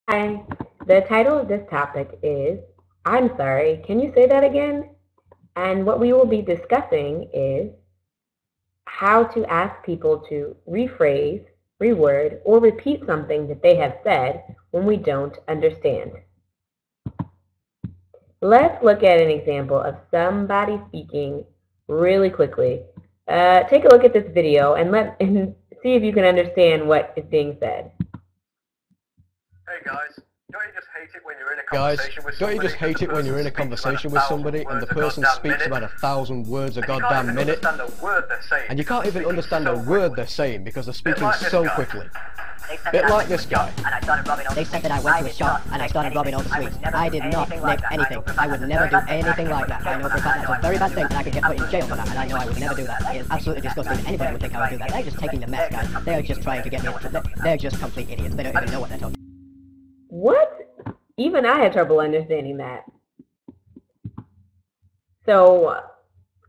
Hi, the title of this topic is, I'm sorry, can you say that again? And what we will be discussing is how to ask people to rephrase, reword, or repeat something that they have said when we don't understand. Let's look at an example of somebody speaking really quickly. Take a look at this video and see if you can understand what is being said. Hey guys, don't you just hate it when you're in a conversation with somebody and the person speaks about 1,000 words a goddamn minute and you can't even understand a word they're saying because they're speaking so quickly? Bit like this guy. They said that I went to a shop and I started robbing all the sweets. I did not nick anything. I would never do anything like that. I know for a fact that's a very bad thing and I could get put in jail for that, and I know I would never do that. It is absolutely disgusting. Anybody would think I would do that. They're just taking the mess, guys. They're just trying to get me. They're just complete idiots. They don't even know what they're talking about. What? Even I had trouble understanding that. So,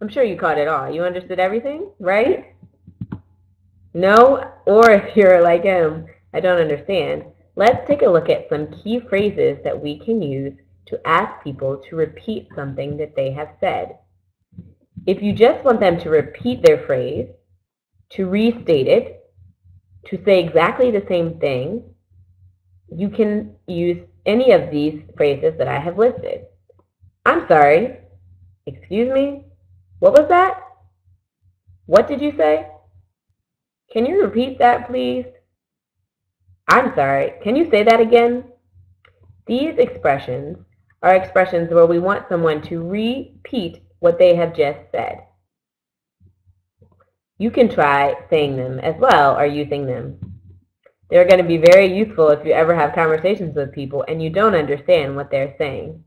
I'm sure you caught it all. You understood everything, right? No? Or if you're like him, I don't understand. Let's take a look at some key phrases that we can use to ask people to repeat something that they have said. If you just want them to repeat their phrase, to restate it, to say exactly the same thing, you can use any of these phrases that I have listed. I'm sorry. Excuse me? What was that? What did you say? Can you repeat that, please? I'm sorry. Can you say that again? These expressions are expressions where we want someone to repeat what they have just said. You can try saying them as well or using them. They're going to be very useful if you ever have conversations with people and you don't understand what they're saying.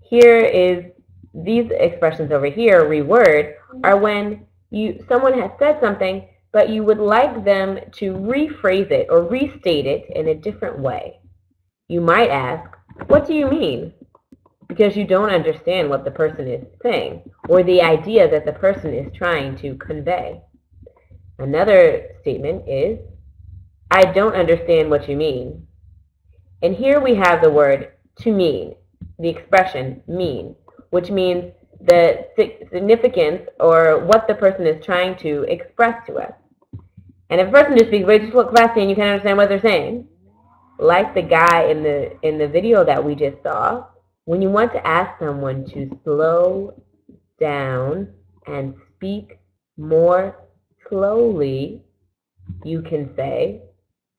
Here is these expressions over here, reword, are when someone has said something, but you would like them to rephrase it or restate it in a different way. You might ask, what do you mean? Because you don't understand what the person is saying or the idea that the person is trying to convey. Another statement is, I don't understand what you mean. And here we have the word to mean, the expression mean, which means the significance or what the person is trying to express to us. And if a person just speaks way too fast and you can't understand what they're saying, like the guy in the video that we just saw, when you want to ask someone to slow down and speak more slowly, you can say,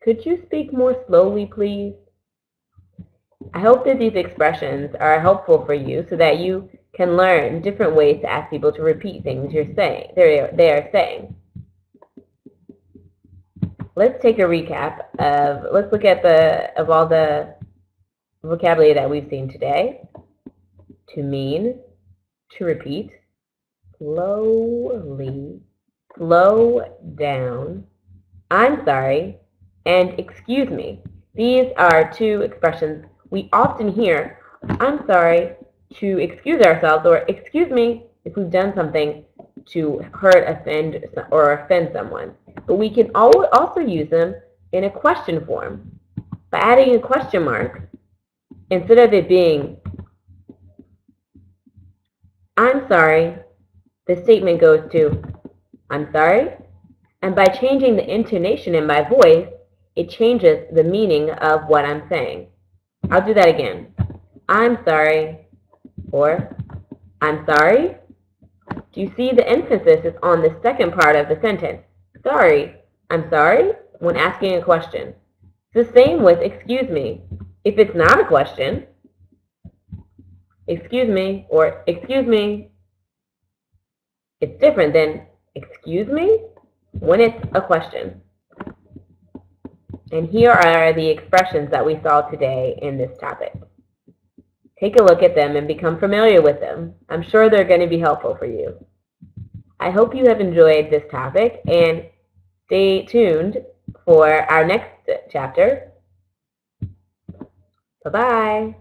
could you speak more slowly, please? I hope that these expressions are helpful for you so that you can learn different ways to ask people to repeat things they are saying. Let's take a recap let's look at all the vocabulary that we've seen today. To mean, to repeat, slowly, slow down, I'm sorry, and excuse me. These are two expressions we often hear. I'm sorry to excuse ourselves, or excuse me if we've done something to hurt, offend, or offend someone. But we can also use them in a question form by adding a question mark. Instead of it being, I'm sorry, the statement goes to, I'm sorry, and by changing the intonation in my voice, it changes the meaning of what I'm saying. I'll do that again. I'm sorry, or I'm sorry. Do you see the emphasis is on the second part of the sentence? Sorry, I'm sorry, when asking a question. It's the same with excuse me. If it's not a question, excuse me, or excuse me, it's different than excuse me when it's a question. And here are the expressions that we saw today in this topic. Take a look at them and become familiar with them. I'm sure they're going to be helpful for you. I hope you have enjoyed this topic and stay tuned for our next chapter. Bye-bye.